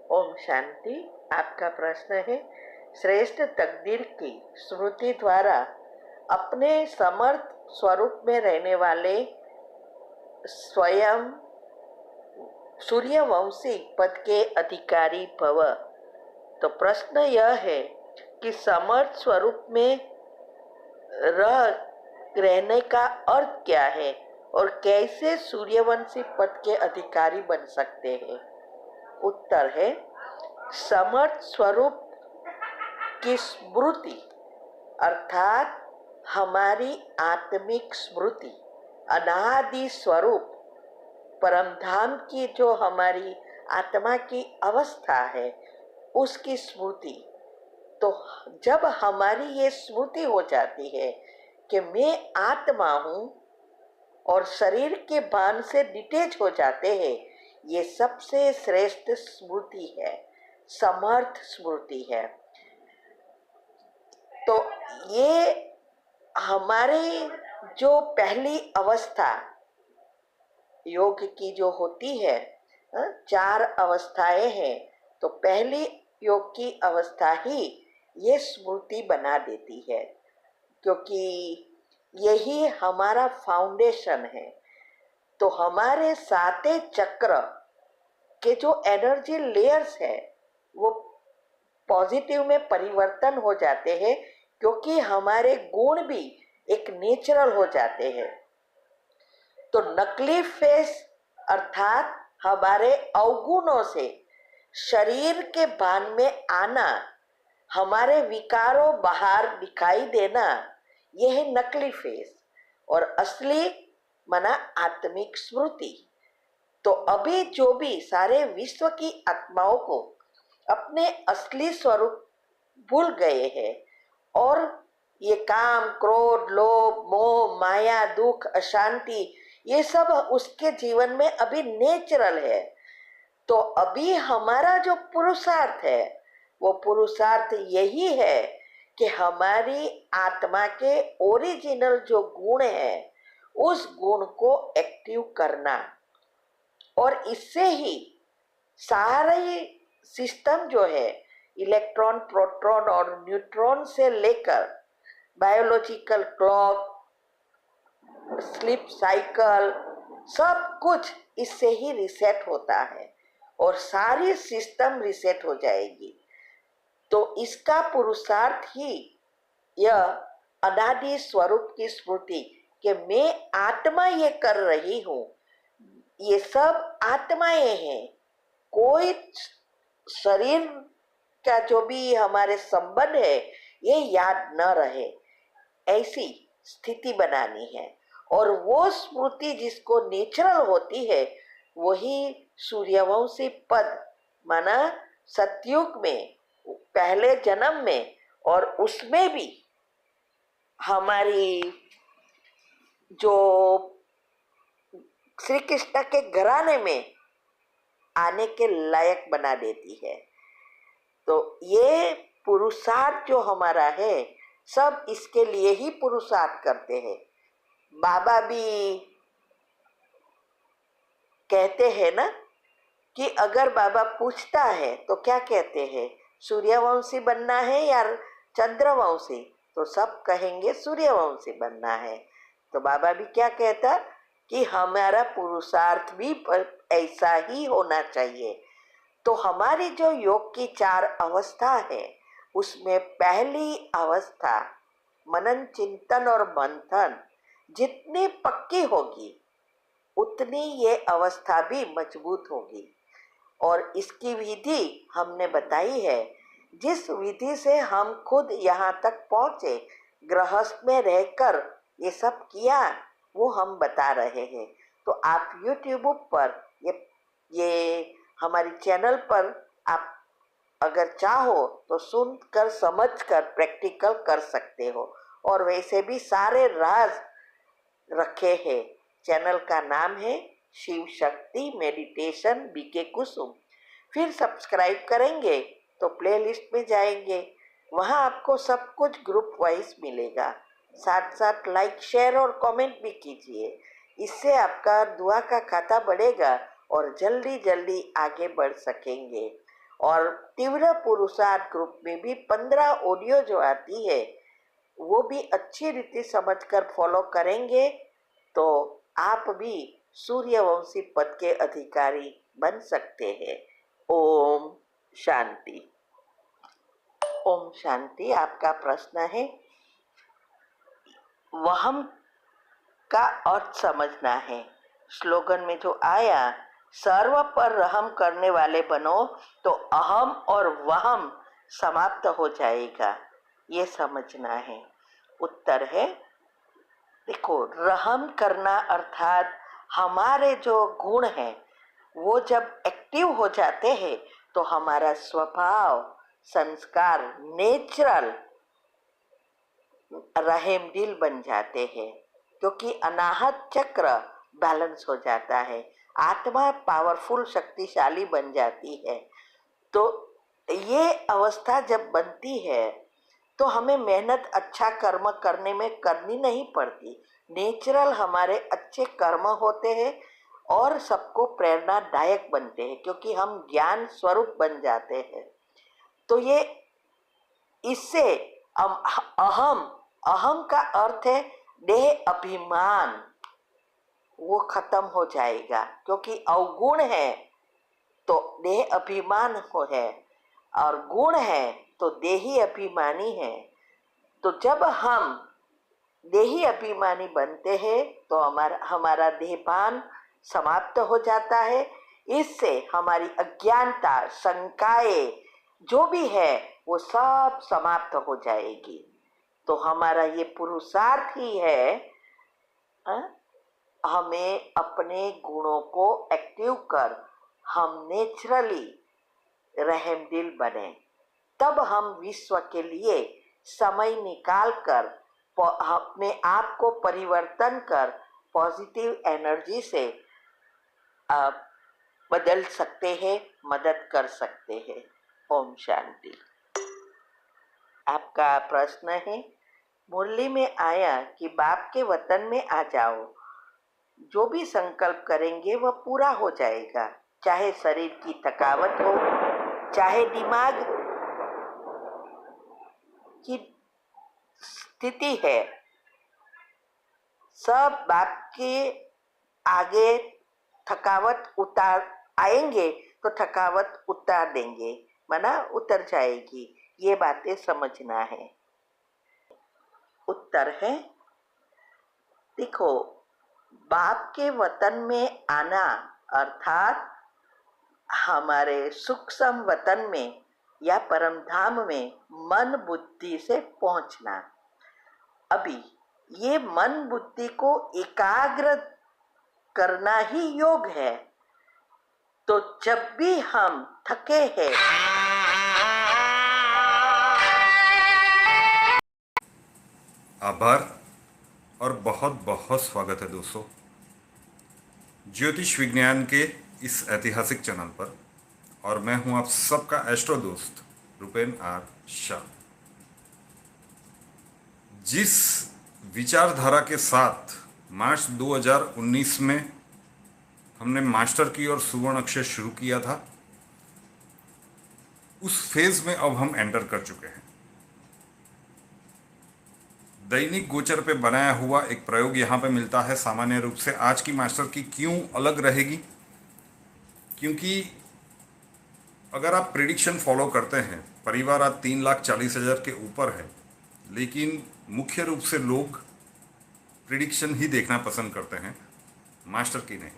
ओम शांति। आपका प्रश्न है, श्रेष्ठ तकदीर की स्मृति द्वारा अपने समर्थ स्वरूप में रहने वाले स्वयं सूर्यवंशी पद के अधिकारी भव। तो प्रश्न यह है कि समर्थ स्वरूप में रहने का अर्थ क्या है और कैसे सूर्यवंशी पद के अधिकारी बन सकते हैं। उत्तर है, समर्थ स्वरूप की स्मृति अर्थात हमारी आत्मिक स्मृति, अनादि स्वरूप परमधाम की जो हमारी आत्मा की अवस्था है उसकी स्मृति। तो जब हमारी ये स्मृति हो जाती है कि मैं आत्मा हूँ और शरीर के भान से डिटेच हो जाते हैं, ये सबसे श्रेष्ठ स्मृति है, समर्थ स्मृति है। तो ये हमारी जो पहली अवस्था योग की जो होती है, 4 अवस्थाएं हैं, तो पहली योग की अवस्था ही ये स्मृति बना देती है, क्योंकि यही हमारा फाउंडेशन है। तो हमारे 7 चक्र के जो एनर्जी लेयर्स है वो पॉजिटिव में परिवर्तन हो जाते हैं, क्योंकि हमारे गुण भी एक नेचुरल हो जाते हैं। तो नकली फेस अर्थात हमारे अवगुणों से शरीर के भान में आना, हमारे विकारों बाहर दिखाई देना, यह है नकली फेस। और असली मना आत्मिक स्मृति। तो अभी जो भी सारे विश्व की आत्माओं को अपने असली स्वरूप भूल गए हैं और ये काम, क्रोध, लोभ, मोह, माया, दुख, अशांति, ये सब उसके जीवन में अभी नेचुरल है। तो अभी हमारा जो पुरुषार्थ है वो पुरुषार्थ यही है कि हमारी आत्मा के ओरिजिनल जो गुण है उस गुण को एक्टिव करना। और इससे ही सारे सिस्टम जो है इलेक्ट्रॉन, प्रोटॉन और न्यूट्रॉन से लेकर बायोलॉजिकल क्लॉक, स्लीप साइकिल, सब कुछ इससे ही रिसेट होता है और सारी सिस्टम रिसेट हो जाएगी। तो इसका पुरुषार्थ ही यह अनादि स्वरूप की स्मृति कि मैं आत्मा ये कर रही हूँ, ये सब आत्माएं हैं, कोई शरीर का जो भी हमारे संबंध है ये याद न रहे, ऐसी स्थिति बनानी है। और वो स्मृति जिसको नेचुरल होती है वही सूर्यवंशी पद माना सतयुग में, पहले जन्म में, और उसमें भी हमारी जो श्री कृष्ण के घराने में आने के लायक बना देती है। तो ये पुरुषार्थ जो हमारा है सब इसके लिए ही पुरुषार्थ करते हैं। बाबा भी कहते हैं ना कि अगर बाबा पूछता है तो क्या कहते हैं, सूर्यवंशी बनना है या चंद्रवंशी, तो सब कहेंगे सूर्यवंशी बनना है। तो बाबा भी क्या कहता कि हमारा पुरुषार्थ भी ऐसा ही होना चाहिए। तो हमारी जो योग की 4 अवस्था है उसमें पहली अवस्था मनन, चिंतन और मंथन जितनी पक्की होगी उतनी ये अवस्था भी मजबूत होगी। और इसकी विधि हमने बताई है, जिस विधि से हम खुद यहाँ तक पहुँचे, गृहस्थ में रहकर ये सब किया, वो हम बता रहे हैं। तो आप YouTube पर ये हमारी चैनल पर आप अगर चाहो तो सुनकर समझकर प्रैक्टिकल कर सकते हो। और वैसे भी सारे राज रखे हैं। चैनल का नाम है शिव शक्ति मेडिटेशन बीके कुसुम। फिर सब्सक्राइब करेंगे तो प्लेलिस्ट में जाएंगे, वहाँ आपको सब कुछ ग्रुप वाइज मिलेगा। साथ साथ लाइक, शेयर और कमेंट भी कीजिए, इससे आपका दुआ का खाता बढ़ेगा और जल्दी जल्दी आगे बढ़ सकेंगे। और तीव्र पुरुषार्थ ग्रुप में भी 15 ऑडियो जो आती है वो भी अच्छी रीति समझकर फॉलो करेंगे तो आप भी सूर्यवंशी पद के अधिकारी बन सकते हैं। ओम शांति। ओम शांति। आपका प्रश्न है वहम का अर्थ समझना है। स्लोगन में जो आया सर्व पर रहम करने वाले बनो तो अहम और वहम समाप्त हो जाएगा, ये समझना है। उत्तर है, देखो, रहम करना अर्थात हमारे जो गुण हैं वो जब एक्टिव हो जाते हैं तो हमारा स्वभाव, संस्कार नेचुरल रहम दिल बन जाते हैं, क्योंकि अनाहत चक्र बैलेंस हो जाता है, आत्मा पावरफुल शक्तिशाली बन जाती है। तो ये अवस्था जब बनती है तो हमें मेहनत अच्छा कर्म करने में करनी नहीं पड़ती, नेचुरल हमारे अच्छे कर्म होते हैं और सबको प्रेरणादायक बनते हैं, क्योंकि हम ज्ञान स्वरूप बन जाते हैं। तो ये इससे अहम अहम का अर्थ है देह अभिमान, वो खत्म हो जाएगा, क्योंकि अवगुण है तो देह अभिमान हो है और गुण है तो देही अभिमानी है। तो जब हम देही अभिमानी बनते हैं तो हमारा देहभान समाप्त हो जाता है। इससे हमारी अज्ञानता, शंकाएं जो भी है वो सब समाप्त हो जाएगी। तो हमारा ये पुरुषार्थ ही है, हमें अपने गुणों को एक्टिव कर हम नेचुरली रहम दिल बने, तब हम विश्व के लिए समय निकाल कर अपने आप को परिवर्तन कर पॉजिटिव एनर्जी से बदल सकते हैं, मदद कर सकते हैं। ओम शांति। आपका प्रश्न है, मुरली में आया कि बाप के वतन में आ जाओ, जो भी संकल्प करेंगे वह पूरा हो जाएगा, चाहे शरीर की थकावट हो, चाहे दिमाग की स्थिति है, सब बाप के आगे थकावट उतार आएंगे तो थकावट उतार देंगे, माना उतर जाएगी। ये बातें समझना है। उत्तर है, देखो, बाप के वतन में आना अर्थात हमारे सूक्ष्म वतन में या परम धाम में मन बुद्धि से पहुंचना। अभी ये मन बुद्धि को एकाग्र करना ही योग है। तो जब भी हम थके हैं, आभार और बहुत बहुत स्वागत है दोस्तों ज्योतिष विज्ञान के इस ऐतिहासिक चैनल पर। और मैं हूं आप सबका एस्ट्रो दोस्त रुपेन आर शाह। जिस विचारधारा के साथ मार्च 2019 में हमने मास्टर की और सुवर्ण अक्षर शुरू किया था, उस फेज में अब हम एंटर कर चुके हैं। दैनिक गोचर पे बनाया हुआ एक प्रयोग यहाँ पे मिलता है। सामान्य रूप से आज की मास्टर की क्यों अलग रहेगी, क्योंकि अगर आप प्रिडिक्शन फॉलो करते हैं, परिवार आज 3,40,000 के ऊपर है, लेकिन मुख्य रूप से लोग प्रिडिक्शन ही देखना पसंद करते हैं, मास्टर की नहीं।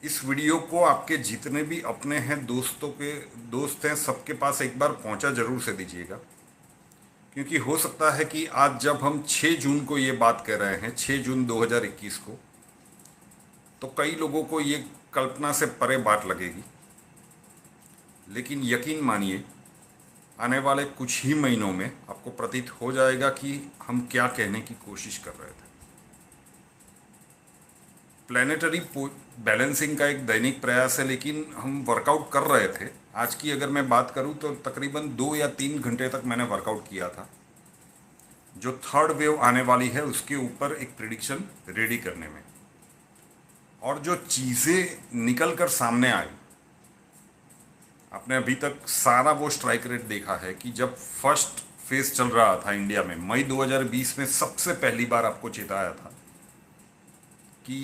इस वीडियो को आपके जितने भी अपने हैं, दोस्त हैं, सबके पास एक बार पहुंचा जरूर से दीजिएगा, क्योंकि हो सकता है कि आज जब हम 6 जून को ये बात कह रहे हैं, 6 जून 2021 को, तो कई लोगों को ये कल्पना से परे बात लगेगी। लेकिन यकीन मानिए, आने वाले कुछ ही महीनों में आपको प्रतीत हो जाएगा कि हम क्या कहने की कोशिश कर रहे थे। प्लैनेटरी बैलेंसिंग का एक दैनिक प्रयास है, लेकिन हम वर्कआउट कर रहे थे। आज की अगर मैं बात करूं तो तकरीबन 2 या 3 घंटे तक मैंने वर्कआउट किया था, जो थर्ड वेव आने वाली है उसके ऊपर एक प्रिडिक्शन रेडी करने में। और जो चीज़ें निकल कर सामने आई आपने अभी तक सारा वो स्ट्राइक रेट देखा है कि जब फर्स्ट फेज चल रहा था इंडिया में मई 2020 में सबसे पहली बार आपको चेताया था कि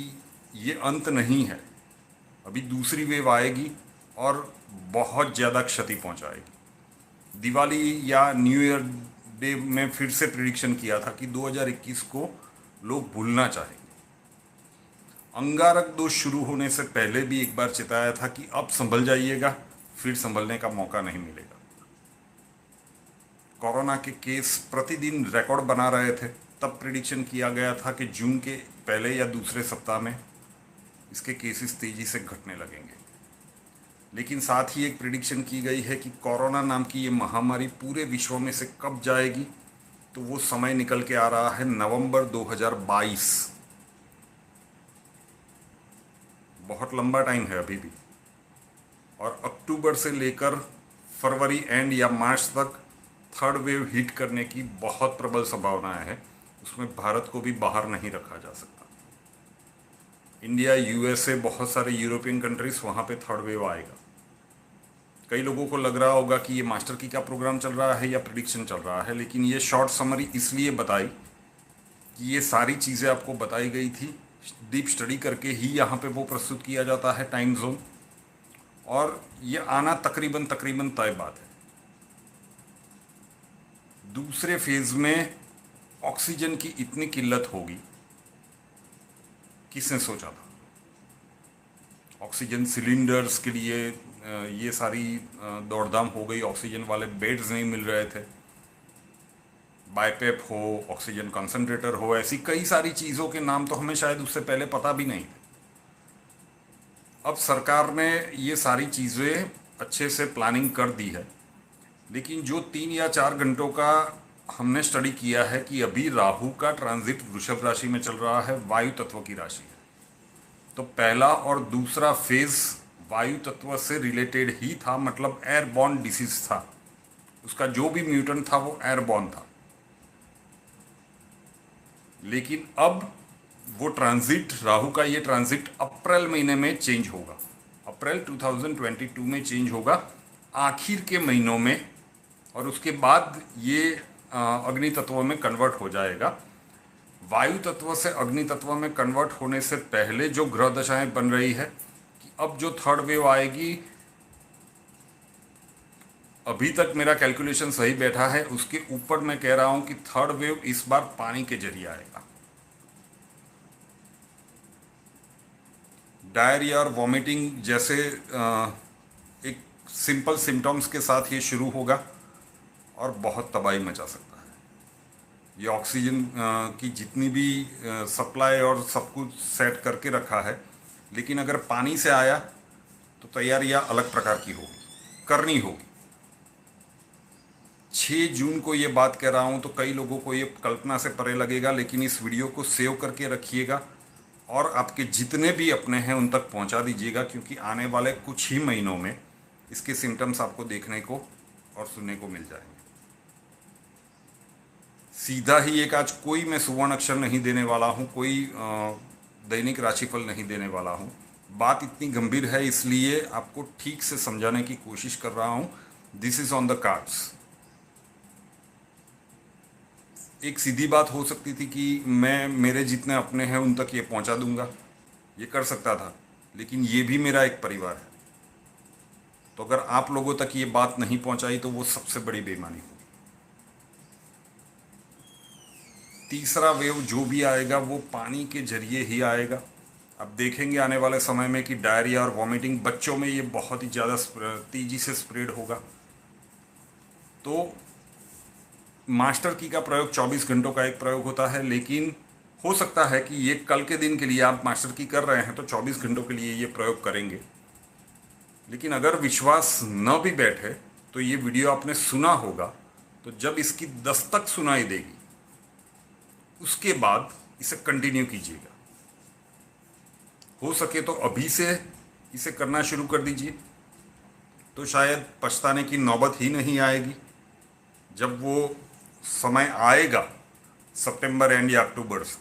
ये अंत नहीं है, अभी दूसरी वेव आएगी और बहुत ज़्यादा क्षति पहुंचाएगी। दिवाली या न्यू ईयर डे में फिर से प्रिडिक्शन किया था कि 2021 को लोग भूलना चाहेंगे। अंगारक दोष शुरू होने से पहले भी एक बार चेताया था कि अब संभल जाइएगा, फिर संभलने का मौका नहीं मिलेगा। कोरोना के केस प्रतिदिन रिकॉर्ड बना रहे थे, तब प्रिडिक्शन किया गया था कि जून के पहले या दूसरे सप्ताह में इसके केसेस तेजी से घटने लगेंगे। लेकिन साथ ही एक प्रिडिक्शन की गई है कि कोरोना नाम की ये महामारी पूरे विश्व में से कब जाएगी, तो वो समय निकल के आ रहा है नवंबर 2022। बहुत लंबा टाइम है अभी भी, और अक्टूबर से लेकर फरवरी एंड या मार्च तक थर्ड वेव हिट करने की बहुत प्रबल संभावनाएं है। उसमें भारत को भी बाहर नहीं रखा जा सकता। इंडिया, यूएसए, बहुत सारे यूरोपियन कंट्रीज, वहाँ पे थर्ड वेव आएगा। कई लोगों को लग रहा होगा कि ये मास्टर की का प्रोग्राम चल रहा है या प्रिडिक्शन चल रहा है, लेकिन ये शॉर्ट समरी इसलिए बताई कि ये सारी चीज़ें आपको बताई गई थी, डीप स्टडी करके ही यहाँ पे वो प्रस्तुत किया जाता है टाइम जोन, और ये आना तकरीबन तय बात है। दूसरे फेज में ऑक्सीजन की इतनी किल्लत होगी, किसने सोचा था? ऑक्सीजन सिलेंडर्स के लिए ये सारी दौड़धाम हो गई, ऑक्सीजन वाले बेड्स नहीं मिल रहे थे, बाइपेप हो, ऑक्सीजन कंसंट्रेटर हो, ऐसी कई सारी चीज़ों के नाम तो हमें शायद उससे पहले पता भी नहीं थे। अब सरकार ने ये सारी चीज़ें अच्छे से प्लानिंग कर दी है, लेकिन जो 3 या 4 घंटों का हमने स्टडी किया है कि अभी राहु का ट्रांजिट वृषभ राशि में चल रहा है, वायु तत्व की राशि है, तो पहला और दूसरा फेज वायु तत्व से रिलेटेड ही था, मतलब एयरबॉर्न डिसीज था। उसका जो भी म्यूटेंट था वो एयरबॉर्न था। लेकिन अब वो ट्रांजिट, राहु का ये ट्रांजिट अप्रैल महीने में चेंज होगा, अप्रैल 2022 में चेंज होगा, आखिर के महीनों में, और उसके बाद ये अग्नि तत्व में कन्वर्ट हो जाएगा। वायु तत्व से अग्नि तत्व में कन्वर्ट होने से पहले जो ग्रह दशाएं बन रही है कि अब जो थर्ड वेव आएगी, अभी तक मेरा कैलकुलेशन सही बैठा है, उसके ऊपर मैं कह रहा हूं कि थर्ड वेव इस बार पानी के जरिए आएगा। डायरिया और वॉमिटिंग जैसे एक सिंपल सिम्टम्स के साथ ये शुरू होगा और बहुत तबाही मचा सकता है। ये ऑक्सीजन की जितनी भी सप्लाई और सब कुछ सेट करके रखा है, लेकिन अगर पानी से आया तो तैयारियां अलग प्रकार की होगी, करनी होगी। 6 जून को ये बात कह रहा हूँ तो कई लोगों को ये कल्पना से परे लगेगा, लेकिन इस वीडियो को सेव करके रखिएगा और आपके जितने भी अपने हैं उन तक पहुँचा दीजिएगा, क्योंकि आने वाले कुछ ही महीनों में इसके सिम्टम्स आपको देखने को और सुनने को मिल जाएंगे। सीधा ही एक आज कोई मैं सुवर्ण अक्षर नहीं देने वाला हूँ, कोई दैनिक राशिफल नहीं देने वाला हूँ। बात इतनी गंभीर है इसलिए आपको ठीक से समझाने की कोशिश कर रहा हूँ। This is on the cards. एक सीधी बात हो सकती थी कि मैं मेरे जितने अपने हैं उन तक ये पहुंचा दूंगा, ये कर सकता था, लेकिन ये भी मेरा एक परिवार है, तो अगर आप लोगों तक ये बात नहीं पहुंचाई तो वो सबसे बड़ी बेईमानी होगी। तीसरा वेव जो भी आएगा वो पानी के जरिए ही आएगा। अब देखेंगे आने वाले समय में कि डायरिया और वॉमिटिंग बच्चों में ये बहुत ही ज़्यादा तेजी से स्प्रेड होगा। तो मास्टर की का प्रयोग 24 घंटों का एक प्रयोग होता है, लेकिन हो सकता है कि ये कल के दिन के लिए आप मास्टर की कर रहे हैं तो 24 घंटों के लिए ये प्रयोग करेंगे। लेकिन अगर विश्वास न भी बैठे तो ये वीडियो आपने सुना होगा, तो जब इसकी दस्तक सुनाई देगी उसके बाद इसे कंटिन्यू कीजिएगा। हो सके तो अभी से इसे करना शुरू कर दीजिए, तो शायद पछताने की नौबत ही नहीं आएगी। जब वो समय आएगा सितंबर एंड या अक्टूबर से,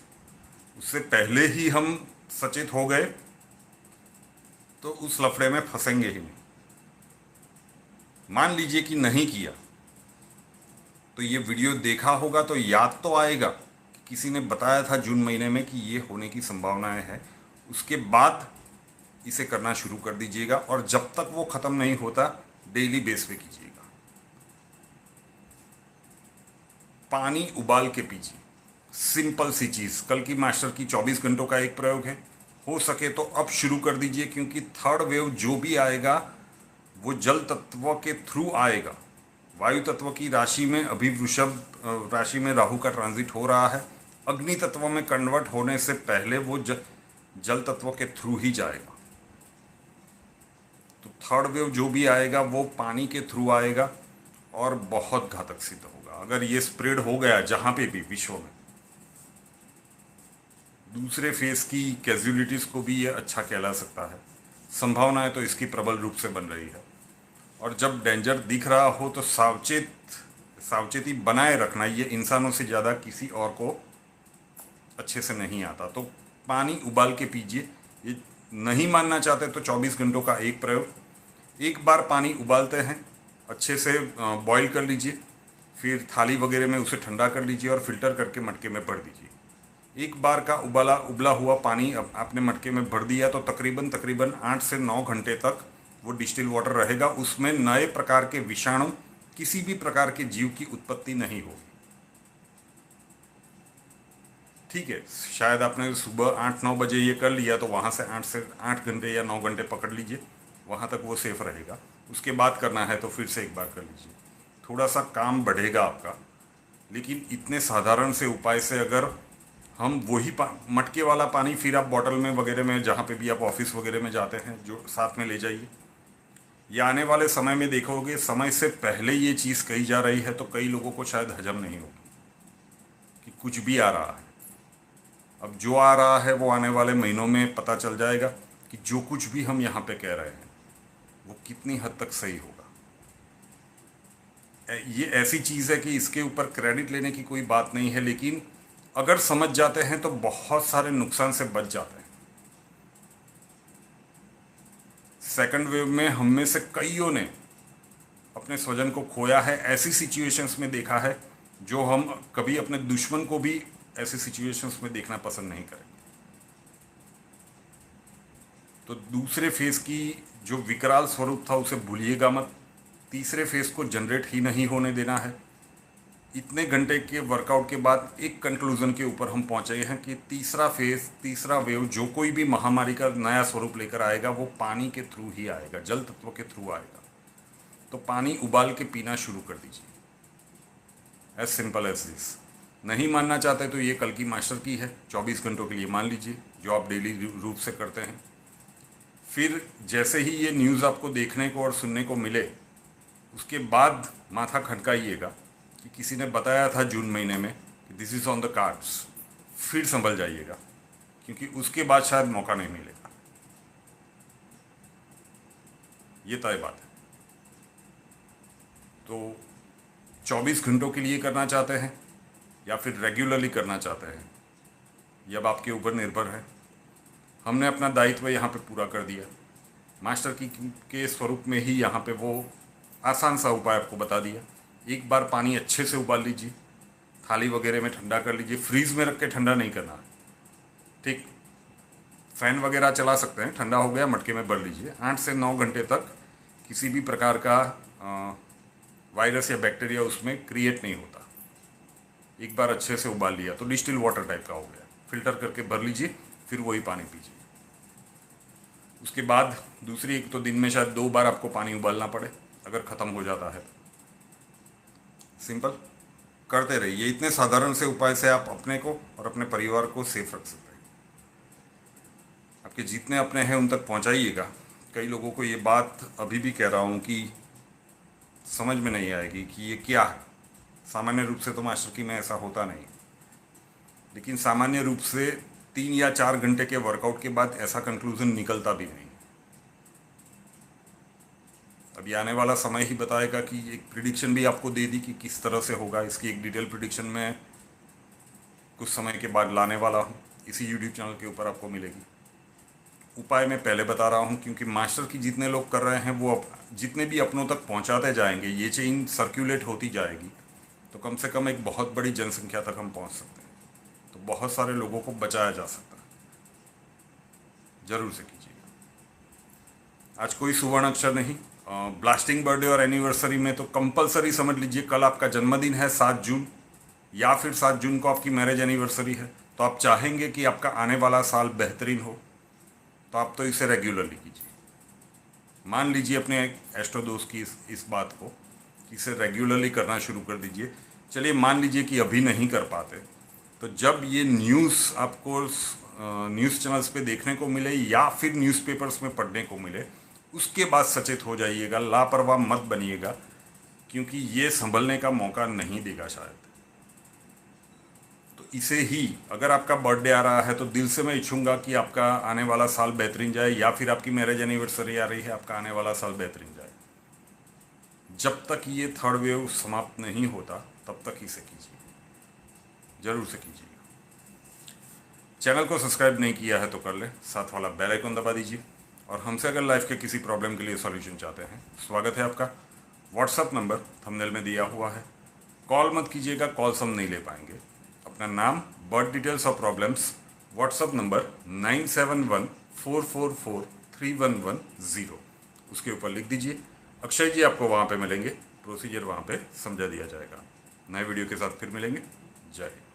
उससे पहले ही हम सचेत हो गए तो उस लफड़े में फंसेंगे ही नहीं। मान लीजिए कि नहीं किया, तो ये वीडियो देखा होगा तो याद तो आएगा कि किसी ने बताया था जून महीने में कि ये होने की संभावनाएं हैं। उसके बाद इसे करना शुरू कर दीजिएगा और जब तक वो ख़त्म नहीं होता डेली बेस पे कीजिएगा। पानी उबाल के पीजिए, सिंपल सी चीज़। कल की मास्टर की 24 घंटों का एक प्रयोग है, हो सके तो अब शुरू कर दीजिए, क्योंकि थर्ड वेव जो भी आएगा वो जल तत्व के थ्रू आएगा। वायु तत्व की राशि में अभी वृषभ राशि में राहु का ट्रांजिट हो रहा है। अग्नि तत्व में कन्वर्ट होने से पहले वो जल तत्व के थ्रू ही जाएगा। तो थर्ड वेव जो भी आएगा वो पानी के थ्रू आएगा और बहुत घातक सिद्ध होगा अगर ये स्प्रेड हो गया जहां पे भी विश्व में। दूसरे फेज की कैजुअलिटीज को भी ये अच्छा कहला सकता है। संभावनाएं तो इसकी प्रबल रूप से बन रही है, और जब डेंजर दिख रहा हो तो सावचेती बनाए रखना, ये इंसानों से ज़्यादा किसी और को अच्छे से नहीं आता। तो पानी उबाल के पीजिए। ये नहीं मानना चाहते तो 24 घंटों का एक प्रयोग। एक बार पानी उबालते हैं, अच्छे से बॉईल कर लीजिए, फिर थाली वगैरह में उसे ठंडा कर लीजिए और फिल्टर करके मटके में भर दीजिए। एक बार का उबला हुआ पानी अब आपने मटके में भर दिया तो तकरीबन 8 से 9 घंटे तक वो डिस्टिल वाटर रहेगा। उसमें नए प्रकार के विषाणु, किसी भी प्रकार के जीव की उत्पत्ति नहीं होगी। ठीक है, शायद आपने सुबह 8-9 बजे ये कर लिया तो वहाँ से 8 घंटे या 9 घंटे पकड़ लीजिए, वहाँ तक वो सेफ रहेगा। उसके बाद करना है तो फिर से एक बार कर लीजिए, थोड़ा सा काम बढ़ेगा आपका। लेकिन इतने साधारण से उपाय से अगर हम वही मटके वाला पानी फिर आप बॉटल में वगैरह में, जहाँ पे भी आप ऑफिस वगैरह में जाते हैं, जो साथ में ले जाइए। ये आने वाले समय में देखोगे, समय से पहले ये चीज़ कही जा रही है तो कई लोगों को शायद हजम नहीं होगी कि कुछ भी आ रहा है। अब जो आ रहा है वो आने वाले महीनों में पता चल जाएगा कि जो कुछ भी हम यहाँ पे कह रहे हैं वो कितनी हद तक सही होगा। ये ऐसी चीज़ है कि इसके ऊपर क्रेडिट लेने की कोई बात नहीं है, लेकिन अगर समझ जाते हैं तो बहुत सारे नुकसान से बच जाते हैं। सेकंड वेव में हम में से कईयों ने अपने स्वजन को खोया है, ऐसी सिचुएशंस में देखा है जो हम कभी अपने दुश्मन को भी ऐसी सिचुएशंस में देखना पसंद नहीं करेंगे। तो दूसरे फेज की जो विकराल स्वरूप था उसे भूलिएगा मत। तीसरे फेज को जनरेट ही नहीं होने देना है। इतने घंटे के वर्कआउट के बाद एक कंक्लूजन के ऊपर हम पहुंचे हैं कि तीसरा फेज, तीसरा वेव, जो कोई भी महामारी का नया स्वरूप लेकर आएगा वो पानी के थ्रू ही आएगा, जल तत्व के थ्रू आएगा। तो पानी उबाल के पीना शुरू कर दीजिए, एज सिंपल एज दिस। नहीं मानना चाहते तो ये कल की मास्टर की है, 24 घंटों के लिए मान लीजिए, जो आप डेली रूप से करते हैं। फिर जैसे ही ये न्यूज़ आपको देखने को और सुनने को मिले, उसके बाद माथा खटकाइएगा कि किसी ने बताया था जून महीने में कि this is on the cards, फिर संभल जाइएगा, क्योंकि उसके बाद शायद मौका नहीं मिलेगा। ये तय बात है। तो 24 घंटों के लिए करना चाहते हैं या फिर रेगुलरली करना चाहते हैं, ये अब आपके ऊपर निर्भर है। हमने अपना दायित्व यहाँ पे पूरा कर दिया। मास्टर की के स्वरूप में ही यहाँ पे वो आसान सा उपाय आपको बता दिया। एक बार पानी अच्छे से उबाल लीजिए, थाली वगैरह में ठंडा कर लीजिए, फ्रीज में रख के ठंडा नहीं करना, ठीक। फ़ैन वगैरह चला सकते हैं, ठंडा हो गया मटके में भर लीजिए। 8 से 9 घंटे तक किसी भी प्रकार का वायरस या बैक्टीरिया उसमें क्रिएट नहीं होता। एक बार अच्छे से उबाल लिया तो डिस्टिल वाटर टाइप का हो गया, फिल्टर करके भर लीजिए, फिर वही पानी पीजिए। उसके बाद दूसरी, एक तो दिन में शायद 2 बार आपको पानी उबालना पड़े अगर ख़त्म हो जाता है तो। सिंपल करते रहिए। इतने साधारण से उपाय से आप अपने को और अपने परिवार को सेफ रख सकते हैं। आपके जितने अपने हैं उन तक पहुंचाइएगा। कई लोगों को ये बात अभी भी कह रहा हूँ कि समझ में नहीं आएगी कि ये क्या है। सामान्य रूप से तो मास्टर की में ऐसा होता नहीं, लेकिन सामान्य रूप से 3 या 4 घंटे के वर्कआउट के बाद ऐसा कंक्लूजन निकलता भी नहीं। अभी आने वाला समय ही बताएगा कि एक प्रिडिक्शन भी आपको दे दी कि किस तरह से होगा। इसकी एक डिटेल प्रिडिक्शन में कुछ समय के बाद लाने वाला हूँ, इसी यूट्यूब चैनल के ऊपर आपको मिलेगी। उपाय मैं पहले बता रहा हूँ, क्योंकि मास्टर की जितने लोग कर रहे हैं वो जितने भी अपनों तक पहुँचाते जाएंगे, ये चेन सर्कुलेट होती जाएगी, तो कम से कम एक बहुत बड़ी जनसंख्या तक हम पहुँच सकते हैं, तो बहुत सारे लोगों को बचाया जा सकता है। जरूर से कीजिएगा। आज कोई सुवर्ण अक्षर नहीं, ब्लास्टिंग बर्थडे और एनिवर्सरी में तो कंपलसरी समझ लीजिए कल आपका जन्मदिन है 7 जून, या फिर 7 जून को आपकी मैरिज एनिवर्सरी है, तो आप चाहेंगे कि आपका आने वाला साल बेहतरीन हो, तो आप तो इसे रेगुलरली कीजिए। मान लीजिए अपने एस्ट्रो दोस्त की इस बात को, इसे रेगुलरली करना शुरू कर दीजिए। चलिए मान लीजिए कि अभी नहीं कर पाते, तो जब ये न्यूज़ आपको न्यूज़ चैनल्स पे देखने को मिले या फिर न्यूज़पेपर्स में पढ़ने को मिले, उसके बाद सचेत हो जाइएगा, लापरवाह मत बनिएगा, क्योंकि ये संभलने का मौका नहीं देगा शायद। तो इसे ही, अगर आपका बर्थडे आ रहा है तो दिल से मैं इच्छूंगा कि आपका आने वाला साल बेहतरीन जाए, या फिर आपकी मैरिज एनिवर्सरी आ रही है, आपका आने वाला साल बेहतरीन जाए। जब तक ये थर्ड वेव समाप्त नहीं होता तब तक इसे कीजिए, जरूर से कीजिएगा। चैनल को सब्सक्राइब नहीं किया है तो कर ले, साथ वाला बेल आइकन दबा दीजिए, और हमसे अगर लाइफ के किसी प्रॉब्लम के लिए सॉल्यूशन चाहते हैं, स्वागत है आपका। व्हाट्सअप नंबर थंबनेल में दिया हुआ है, कॉल मत कीजिएगा, कॉल्स हम नहीं ले पाएंगे। अपना नाम, बर्थ डिटेल्स और प्रॉब्लम्स व्हाट्सअप नंबर 9714443110 उसके ऊपर लिख दीजिए। अक्षय जी आपको वहाँ पे मिलेंगे, प्रोसीजर वहाँ पे समझा दिया जाएगा। नए वीडियो के साथ फिर मिलेंगे। जय हिंद।